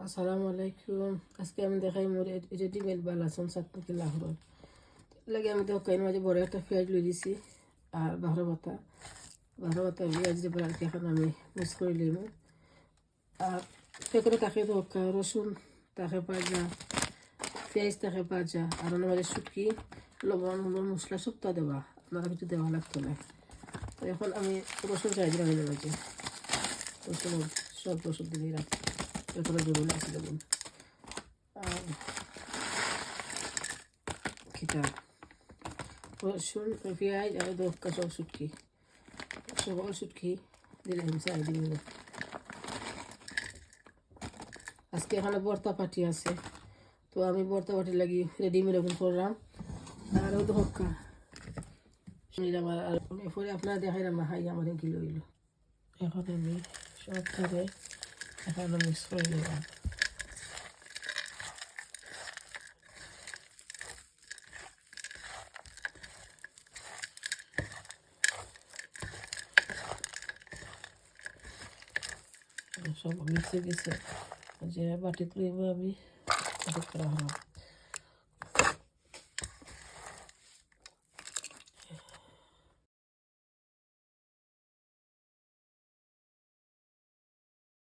আসসালামু আলাইকুম। আজকে আমি দেখাই মোর রেডিমেড বালাসন চাটনি লাহোর লাগে। আমি দেখো কাইন মাঝে বড় একটা পেঁয়াজ লই দিছি আর বারো পাতা পেঁয়াজ দিয়ে আর কি এখন আমি মিক্স করে নিব। আর পেঁপে তাকে দরকার, রসুন তাকে ভাজা, পেঁয়াজ তাকে ভাজা, আর ওনার মাঝে শুটকি, লবণ, মশলা সবটা দেওয়া, আপনারা কিছু দেওয়া লাগতো না। তো এখন আমি রসুন চাই দিলাম এর মাঝে, রসুন সব রসুন দিয়ে রাখি, এরপরে জরুরি আছে দেবেন। আর খিতা রসুন, পেঁয়াজ আর দরকার সব শুটকি, সকল শুটকি দিলাম চাই দিন। আজকে এখানে বর্তা পাটি আছে, তো আমি বর্তা পাটি লাগি রেডিমেড এখন করলাম। আর ও ধক্কা নিলাম, আর পরে আপনারা দেখাই না হাই আমার কি লইল। এখন আমি সবটাকে এখানে মিক্স করে নিলাম। সব মিক্সে গেছে, যে বাটি তুলে আমি করা হলো।